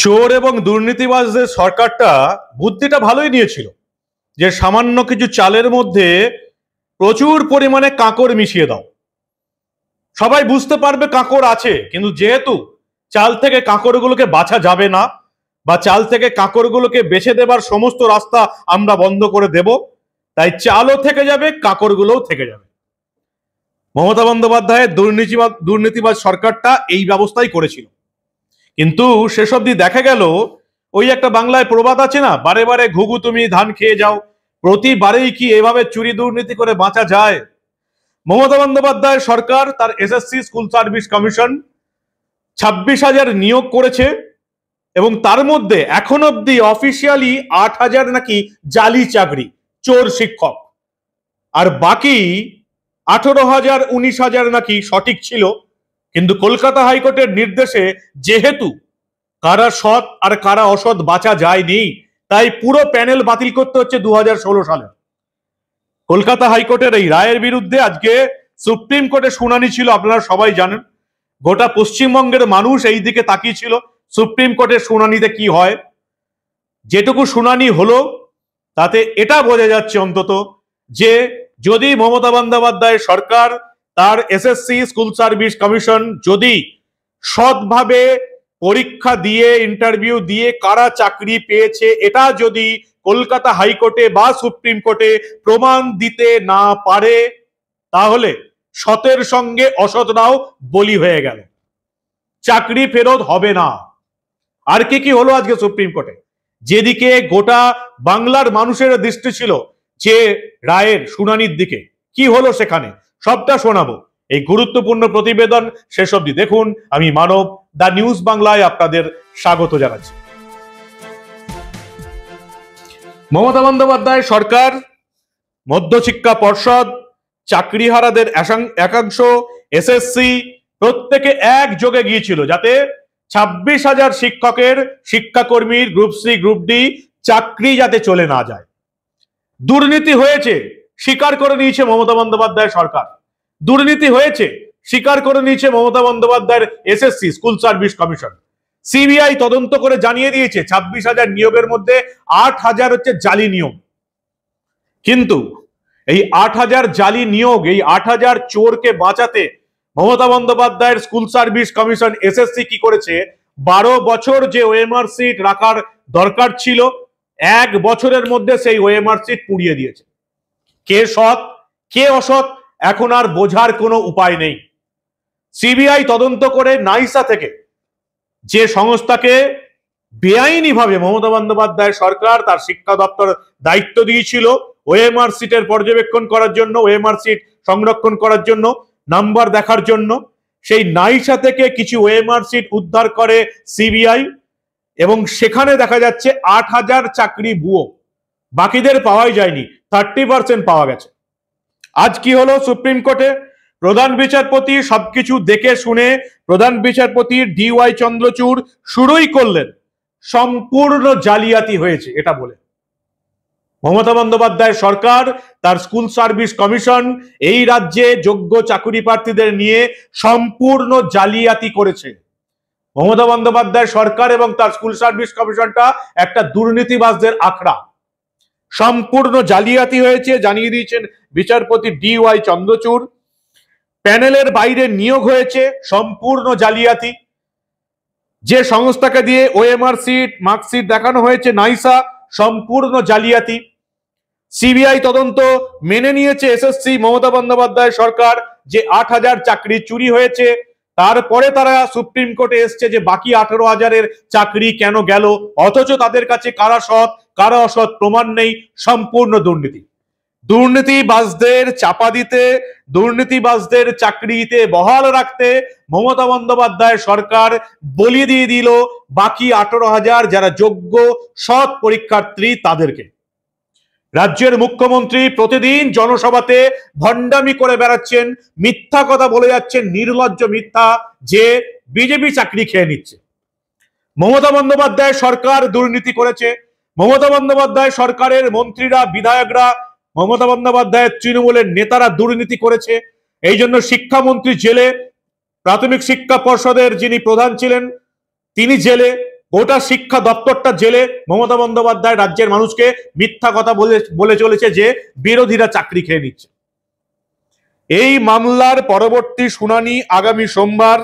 চোর এবং দুর্নীতিবাজদের সরকারটা বুদ্ধিটা ভালোই নিয়েছিল যে সামান্য কিছু চালের মধ্যে প্রচুর পরিমাণে কাঁকড় মিশিয়ে দাও, সবাই বুঝতে পারবে কাঁকড় আছে। কিন্তু যেহেতু চাল থেকে কাঁকড়গুলোকে বাছা যাবে না বা চাল থেকে কাঁকড়গুলোকে বেছে দেবার সমস্ত রাস্তা আমরা বন্ধ করে দেব, তাই চালও থেকে যাবে, কাঁকড়গুলোও থেকে যাবে। মমতা বন্দ্যোপাধ্যায়ের দুর্নীতিবাজ সরকারটা এই ব্যবস্থাই করেছিল। কিন্তু শেষ অবধি দেখা গেল ওই একটা বাংলায় প্রবাদ আছে না, বারে বারে ঘুঘু তুমি ধান খেয়ে যাও। প্রতিবারেই কি এভাবে চুরি দুর্নীতি করে বাঁচা যায়? মমতা বন্দ্যোপাধ্যায় সরকার তার এসএসসি স্কুল সার্ভিস কমিশন 26,000 নিয়োগ করেছে এবং তার মধ্যে এখন অব্দি অফিসিয়ালি 8,000 নাকি জালি চাকরি, চোর শিক্ষক, আর বাকি 18,000 19,000 নাকি সঠিক ছিল। কিন্তু কলকাতা হাইকোর্টের নির্দেশে যেহেতু কারা সৎ আর কারা অসৎ বাঁচা যায়নি, তাই পুরো প্যানেল বাতিল করতে হচ্ছে 2016 সালে। কলকাতা হাইকোর্টের এই রায়ের বিরুদ্ধে আজকে সুপ্রিম কোর্টে শুনানি ছিল, আপনারা সবাই জানেন। গোটা পশ্চিমবঙ্গের মানুষ এই দিকে তাকিয়েছিল সুপ্রিম কোর্টের শুনানিতে কি হয়। যেটুকু শুনানি হলো তাতে এটা বোঝা যাচ্ছে অন্তত যে যদি মমতা বন্দ্যোপাধ্যায় সরকার তার এসএসসি স্কুল সার্ভিস কমিশন যদি সৎভাবে পরীক্ষা দিয়ে ইন্টারভিউ দিয়ে কারা চাকরি পেয়েছে এটা যদি কলকাতা হাইকোর্টে বা সুপ্রিম কোর্টে প্রমাণ দিতে না পারে, তাহলে সতের সঙ্গে অসৎরাও বলি হয়ে গেল, চাকরি ফেরত হবে না। আর কি হলো আজকে সুপ্রিম কোর্টে? যেদিকে গোটা বাংলার মানুষের দৃষ্টি ছিল যে রায়ের শুনানির দিকে, কি হলো সেখানে সবটা শোনাবো এই গুরুত্বপূর্ণ প্রতিবেদন। শেষ অবধি দেখুন। আমি মানব, দা নিউজ বাংলায় আপনাদের স্বাগত জানাচ্ছি। মমতা বন্দ্যোপাধ্যায় সরকার, মধ্যশিক্ষা পর্ষদ, চাকরিহারাদের একাংশ, এসএসসি প্রত্যেকে একযোগে গিয়েছিল যাতে 26,000 শিক্ষকের, শিক্ষাকর্মীর গ্রুপ সি গ্রুপ ডি চাকরি যাতে চলে না যায়। দুর্নীতি হয়েছে স্বীকার করে নিয়েছে মমতা বন্দ্যোপাধ্যায় সরকার, দুর্নীতি হয়েছে স্বীকার করে নিয়েছে মমতা বন্দ্যোপাধ্যায়ের SSC school service commission. CBI তদন্ত করে জানিয়ে দিয়েছে 26,000 নিয়োগের মধ্যে 8,000 হচ্ছে জালি নিয়োগ। কিন্তু এই 8,000 জালি নিয়োগ, এই 8,000 চোরকে বাঁচাতে মমতা বন্দ্যোপাধ্যায়ের স্কুল সার্ভিস কমিশন এসএসসি কি করেছে, 12 বছর যে ওএমআর সিট রাখার দরকার ছিল 1 বছরের মধ্যে সেই ওএমআর সিট পুড়িয়ে দিয়েছে। কে সৎ কে অসৎ এখন আর বোঝার কোনো উপায় নেই। সিবিআই তদন্ত করে নাইসা থেকে, যে সংস্থাকে বেআইনিভাবে মমতা বন্দ্যোপাধ্যায় সরকার তার শিক্ষা দপ্তর দায়িত্ব দিয়েছিল ওএমআর সিটের পর্যবেক্ষণ করার জন্য, ওএমআর সিট সংরক্ষণ করার জন্য, নাম্বার দেখার জন্য, সেই নাইসা থেকে কিছু ওএমআর সিট উদ্ধার করে সিবিআই এবং সেখানে দেখা যাচ্ছে 8,000 চাকরি ভুয়ো, বাকিদের পাওয়াই যায়নি, 30% পাওয়া গেছে। আজ কি হলো সুপ্রিম কোর্টে? প্রধান বিচারপতি সবকিছু দেখে শুনে প্রধান বিচারপতি ডিওয়াই চন্দ্রচূড় শুরুই করলেন সম্পূর্ণ জালিয়াতি হয়েছে এটা বলে। মমতা বন্দ্যোপাধ্যায় সরকার তার স্কুল সার্ভিস কমিশন এই রাজ্যে যোগ্য চাকরি প্রার্থীদের নিয়ে সম্পূর্ণ জালিয়াতি করেছে। মমতা বন্দ্যোপাধ্যায় সরকার এবং তার স্কুল সার্ভিস কমিশনটা একটা দুর্নীতিবাজদের আখড়া। সম্পূর্ণ জালিয়াতি হয়েছে জানিয়ে দিয়েছেন বিচারপতি ডিওয়াই চন্দ্রচূড়। প্যানেলের বাইরে নিয়োগ হয়েছে, সম্পূর্ণ জালিয়াতি। যে সংস্থাকে দিয়ে ওএমআর সিট মার্কশিট দেখানো হয়েছে নাইসা, সম্পূর্ণ জালিয়াতি। সিবিআই তদন্ত মেনে নিয়েছে এসএসসি মমতা বন্দ্যোপাধ্যায় সরকার যে 8,000 চাকরি চুরি হয়েছে। তারপরে তারা সুপ্রিম কোর্টে এসছে যে বাকি 18,000-এর চাকরি কেন গেল, অথচ তাদের কাছে কারা সৎ কারা অসৎ প্রমাণ নেই, সম্পূর্ণ দুর্নীতি। দুর্নীতিবাজদের চাপা দিতে, দুর্নীতিবাজদের চাকরিতে বহাল রাখতে মমতা বন্দ্যোপাধ্যায় সরকার বলি দিয়ে দিল বাকি 18,000 যারা যোগ্য সৎ পরীক্ষার্থী তাদেরকে। রাজ্যের মুখ্যমন্ত্রী প্রতিদিন জনসভাতে ভণ্ডামি করে বেড়াচ্ছেন, মিথ্যা কথা বলে যাচ্ছেন, নির্লজ্জ মিথ্যা, যে বিজেপি চাকরি খেয়ে নিচ্ছে। মমতা বন্দ্যোপাধ্যায় সরকার দুর্নীতি করেছে। মমতা বন্দ্যোপাধ্যায় সরকারের মন্ত্রীরা, বিধায়করা, মমতা বন্দ্যোপাধ্যায়ের তৃণমূলের নেতারা দুর্নীতি করেছে। এই জন্য শিক্ষামন্ত্রী জেলে, প্রাথমিক শিক্ষা পর্ষদের যিনি প্রধান ছিলেন তিনি জেলে, গোটা শিক্ষা দপ্তরটা জেলে। মমতা বন্দ্যোপাধ্যায় রাজ্যের মানুষকে মিথ্যা কথা বলে চলেছে যে বিরোধীরা চাকরি খেয়ে নিচ্ছে। এই মামলার পরবর্তী শুনানি আগামী সোমবার,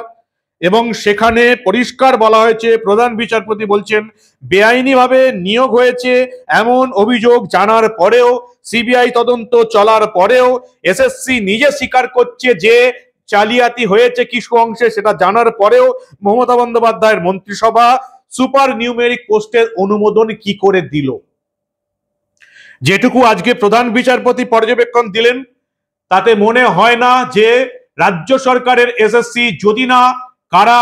এবং সেখানে পরিষ্কার বলা হয়েছে, প্রধান বিচারপতি বলছেন বেআইনিভাবে নিয়োগ হয়েছে এমন অভিযোগ জানার পরেও, সিবিআই তদন্ত চলার পরেও এসএসসি নিজে স্বীকার করছে যে জালিয়াতি হয়েছে কিছু অংশে, সেটা জানার পরেও মমতা বন্দ্যোপাধ্যায়ের মন্ত্রিসভা সুপার নিউমেরিক পোস্টের অনুমোদন কি করে দিল? যেটুকু আজকে প্রধান বিচারপতি পর্যবেক্ষণ দিলেন, তাতে মনে হয় না যে রাজ্য সরকারের এসএসসি যদি না কারা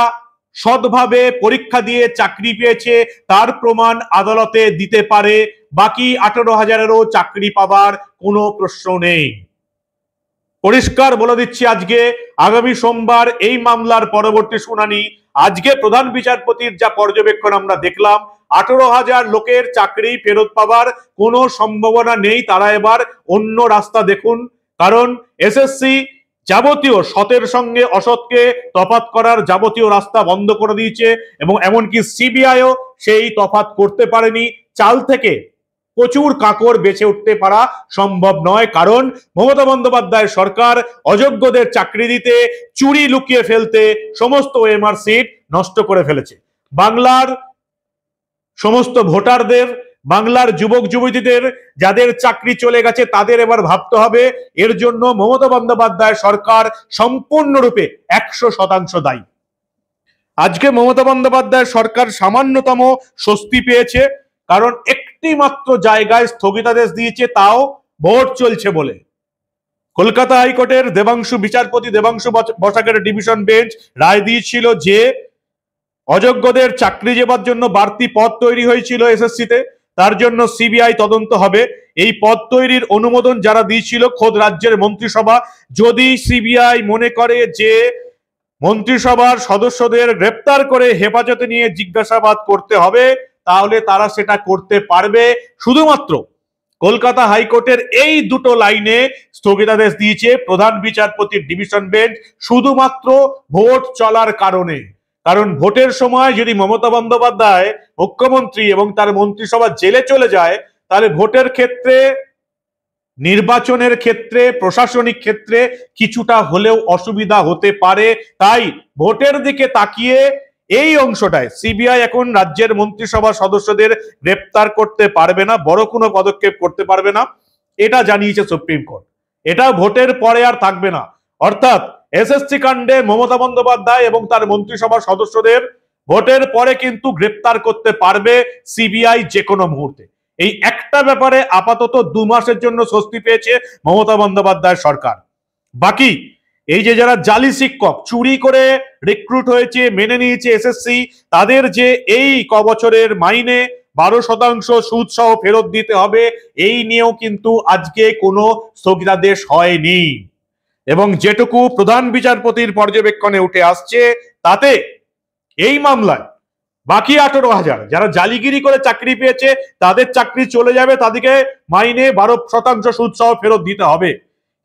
সৎভাবে পরীক্ষা দিয়ে চাকরি পেয়েছে তার প্রমাণ আদালতে দিতে পারে, বাকি 18,000-এরও চাকরি পাবার কোনো প্রশ্ন নেই। পরিষ্কার বলে দিচ্ছি, আজকে আগামী সোমবার এই মামলার পরবর্তী শুনানি। আজকে প্রধান বিচারপতির যা পর্যবেক্ষণ আমরা দেখলাম, 18,000 লোকের চাকরি ফেরত পাবার কোনো সম্ভাবনা নেই। তারা এবার অন্য রাস্তা দেখুন, কারণ এসএসসি যাবতীয় সতের সঙ্গে অসৎকে তফাৎ করার যাবতীয় রাস্তা বন্ধ করে দিয়েছে, এবং এমনকি সিবিআইও সেই তফাৎ করতে পারেনি। চাল থেকে প্রচুর কাঁকড় বেঁচে উঠতে পারা সম্ভব নয়, কারণ মমতা বন্দ্যোপাধ্যায় সরকার অযোগ্যদের চাকরি দিতে, চুরি লুকিয়ে ফেলতে সমস্ত ওএমআর সিট নষ্ট করে ফেলেছে। বাংলার সমস্ত ভোটারদের, বাংলার যুবক যুবতীদের যাদের চাকরি চলে গেছে তাদের এবার ভাবতে হবে। এর জন্য মমতা বন্দ্যোপাধ্যায় সরকার সম্পূর্ণরূপে 100% দায়ী। আজকে মমতা বন্দ্যোপাধ্যায় সরকার সামান্যতম স্বস্তি পেয়েছে, কারণ একটি মাত্র জায়গায় স্থগিতাদেশ দিয়েছে, তাও ভোট চলছে বলে। কলকাতা হাইকোর্টের বিচারপতি দেবাংশু বসাকের ডিভিশন বেঞ্চ রায় দিয়েছিল যে অযোগ্যদের চাকরি দেবার জন্য বাড়তি পদ তৈরি হয়েছিল এসএসসিতে, তার জন্য সিবিআই তদন্ত হবে। এই পদ তৈরির অনুমোদন যারা দিয়েছিল খোদ রাজ্যের মন্ত্রিসভা। যদি সিবিআই মনে করে যে মন্ত্রিসভার সদস্যদের গ্রেপ্তার করে হেফাজতে নিয়ে জিজ্ঞাসাবাদ করতে হবে, তাহলে তারা সেটা করতে পারবে। শুধুমাত্র কলকাতা হাইকোর্টের এই দুটো লাইনে স্থগিতাদেশ দিয়েছে প্রধান বিচারপতির ডিভিশন বেঞ্চ, শুধুমাত্র ভোট চলার কারণে। কারণ ভোটের সময় যদি মমতা বন্দ্যোপাধ্যায় মুখ্যমন্ত্রী এবং তার মন্ত্রিসভা জেলে চলে যায়, তাহলে ভোটের ক্ষেত্রে, নির্বাচনের ক্ষেত্রে, প্রশাসনিক ক্ষেত্রে কিছুটা হলেও অসুবিধা হতে পারে। তাই ভোটের দিকে তাকিয়ে এই অংশটায় সিবিআই এখন রাজ্যের মন্ত্রিসভা সদস্যদের গ্রেপ্তার করতে পারবে না, বড় কোনো পদক্ষেপ করতে পারবে না, এটা জানিয়েছে সুপ্রিম কোর্ট। এটা ভোটের পরে আর থাকবে না। অর্থাৎ এসএসসি কাণ্ডে মমতা বন্দ্যোপাধ্যায় এবং তার মন্ত্রিসভার সদস্যদের ভোটের পরে কিন্তু গ্রেপ্তার করতে পারবে সিবিআই যে কোনো মুহূর্তে। এই একটা ব্যাপারে আপাতত 2 মাসের জন্য স্বস্তি পেয়েছে মমতা বন্দ্যোপাধ্যায় সরকার। বাকি এই যে যারা জালি শিক্ষক, চুরি করে রিক্রুট হয়েছে, মেনে নিয়েছে এসএসসি, তাদের যে এই বছরের মাইনে 12% সুদ সহ ফেরত দিতে হবে, এই নিয়েও কিন্তু আজকে কোনো স্থগিতাদেশ হয়নি। এবং যেটুকু প্রধান বিচারপতির পর্যবেক্ষণে উঠে আসছে, তাতে এই মামলায় বাকি 18,000 যারা জালিগিরি করে চাকরি পেয়েছে তাদের চাকরি চলে যাবে, তাদেরকে মাইনে 12% সুদ সহ ফেরত দিতে হবে।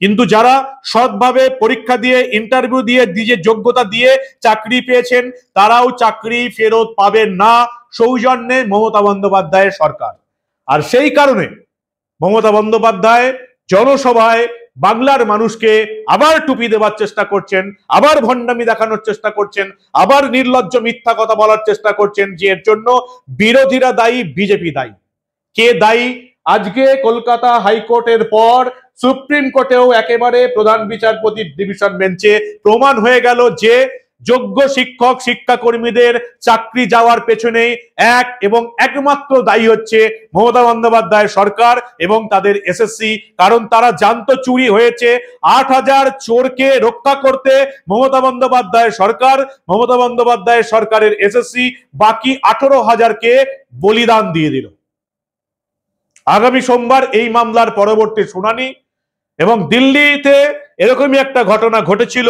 কিন্তু যারা সৎভাবে পরীক্ষা দিয়ে, ইন্টারভিউ দিয়ে, নিজের যোগ্যতা দিয়ে চাকরি পেয়েছেন, তারাও চাকরি ফেরত পাবেন না সৌজন্যে মমতা বন্দ্যোপাধ্যায়ের সরকার। আর সেই কারণে মমতা বন্দ্যোপাধ্যায় জনসভায় বাংলার মানুষকে আবার টুপি দেওয়ার চেষ্টা করছেন, আবার ভণ্ডামি দেখানোর চেষ্টা করছেন, আবার নির্লজ্জ মিথ্যা কথা বলার চেষ্টা করছেন যে এর জন্য বিরোধীরা দায়ী, বিজেপি দায়ী। কে দায়ী? আজকে কলকাতা হাইকোর্টের পর সুপ্রিম কোর্টেও একেবারে প্রধান বিচারপতির ডিভিশন বেঞ্চে প্রমাণ হয়ে গেল যে যোগ্য শিক্ষক শিক্ষাকর্মীদের চাকরি যাওয়ার পেছনে এক এবং একমাত্র দায়ী হচ্ছে মমতা বন্দ্যোপাধ্যায় সরকার এবং তাদের এসএসসি। কারণ তারা জানতো চুরি হয়েছে। 8,000 চোরকে রক্ষা করতে মমতা বন্দ্যোপাধ্যায় সরকার, মমতা বন্দ্যোপাধ্যায় সরকারের এসএসসি বাকি 18,000কে বলিদান দিয়ে দিল। আগামী সোমবার এই মামলার পরবর্তী শুনানি। এবং দিল্লিতে এরকমই একটা ঘটনা ঘটেছিল,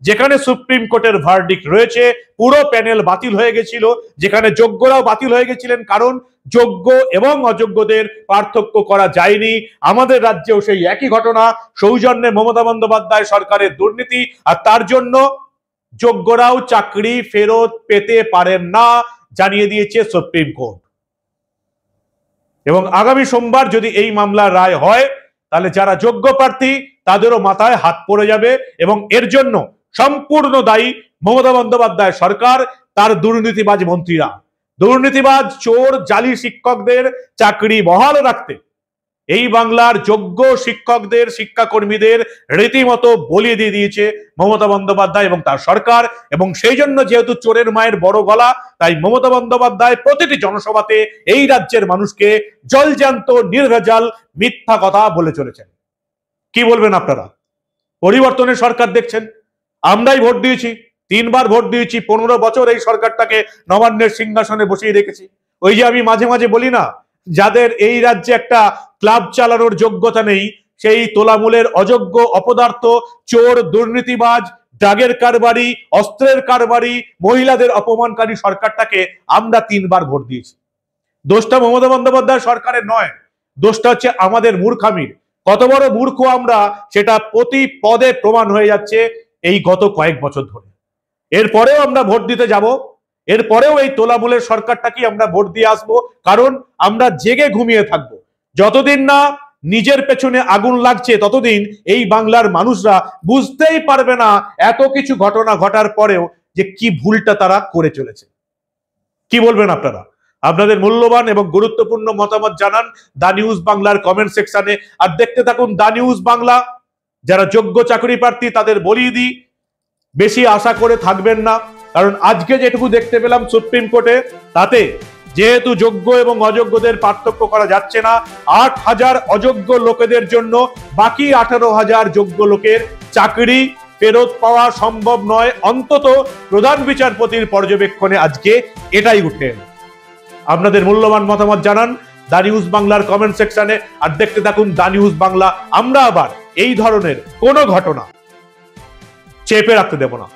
যেখানে সুপ্রিম কোর্টের ভার্ডিক্ট রয়েছে, পুরো প্যানেল বাতিল হয়ে গেছিল, যেখানে যোগ্যরাও বাতিল হয়ে গেছিলেন, কারণ যোগ্য এবং অযোগ্যদের পার্থক্য করা যায়নি। আমাদের রাজ্যেও সেই একই ঘটনা, সৌজন্যে মমতা বন্দ্যোপাধ্যায় সরকারের দুর্নীতি, আর তার জন্য যোগ্যরাও চাকরি ফেরত পেতে পারেন না, জানিয়ে দিয়েছে সুপ্রিম কোর্ট। এবং আগামী সোমবার যদি এই মামলার রায় হয় তাহলে যারা যোগ্য প্রার্থী তাদেরও মাথায় হাত পড়ে যাবে, এবং এর জন্য সম্পূর্ণ দায়ী মমতা বন্দ্যোপাধ্যায় সরকার, তার দুর্নীতিবাজ মন্ত্রীরা। দুর্নীতিবাজ, চোর, জালি শিক্ষকদের চাকরি বহাল রাখতে এই বাংলার যোগ্য শিক্ষকদের, শিক্ষাকর্মীদের রীতিমতো বলিয়ে দিয়ে দিয়েছে মমতা বন্দ্যোপাধ্যায় এবং তার সরকার। এবং সেই জন্য যেহেতু চোরের মায়ের বড় গলা, তাই মমতা বন্দ্যোপাধ্যায় প্রতিটি জনসভাতে এই রাজ্যের মানুষকে জলজান্ত নির্ভেজাল মিথ্যা কথা বলে চলেছেন। কি বলবেন আপনারা? পরিবর্তনের সরকার দেখছেন, আমরাই ভোট দিয়েছি, 3 বার ভোট দিয়েছি, 15 বছর এই সরকারটাকে নবান্নের সিংহাসনে বসিয়ে রেখেছি। ওই যে আমি মাঝে মাঝে বলি না, যাদের এই রাজ্যে একটা ক্লাব চালানোর যোগ্যতা নেই, সেই তোলামূলের অযোগ্য, অপদার্থ, চোর, দুর্নীতিবাজ, ড্রাগের কারবারি, অস্ত্রের কারবারি, মহিলাদের অপমানকারী সরকারটাকে আমরা 3 বার ভোট দিয়েছি। দোষটা মমতা বন্দ্যোপাধ্যায় সরকারের নয়, দোষটা হচ্ছে আমাদের মূর্খামির। কত বড় মূর্খ আমরা সেটা প্রতি পদে প্রমাণ হয়ে যাচ্ছে এই গত কয়েক বছর ধরে। এরপরেও আমরা ভোট দিতে যাব, এরপরেও এই তোলামূলের সরকারটাকে আমরা ভোট দিয়ে আসবো, কারণ আমরা জেগে ঘুমিয়ে থাকবো। যতদিন না নিজের পেছনে আগুন লাগছে ততদিন এই বাংলার মানুষরা বুঝতেই পারবে না এত কিছু ঘটনা ঘটার পরেও যে কি ভুলটা তারা করে চলেছে। কি বলবেন আপনারা? আপনাদের মূল্যবান এবং গুরুত্বপূর্ণ মতামত জানান দা নিউজ বাংলার কমেন্ট সেকশনে। আর দেখতে থাকুন দা নিউজ বাংলা। যারা যোগ্য চাকরি প্রার্থী তাদের বলিয়ে দিই, বেশি আশা করে থাকবেন না, কারণ আজকে যেটুকু দেখতে পেলাম সুপ্রিম কোর্টে, তাতে যেহেতু যোগ্য এবং অযোগ্যদের পার্থক্য করা যাচ্ছে না, 8,000 অযোগ্য লোকেদের জন্য বাকি 18,000 যোগ্য লোকের চাকরি ফেরত পাওয়া সম্ভব নয়, অন্তত প্রধান বিচারপতির পর্যবেক্ষণে আজকে এটাই উঠে এলো। আপনাদের মূল্যবান মতামত জানান দা নিউজ বাংলার কমেন্ট সেকশনে। আর দেখতে থাকুন দা নিউজ বাংলা। আমরা আবার এই ধরনের কোনো ঘটনা চেপে রাখতে দেব না।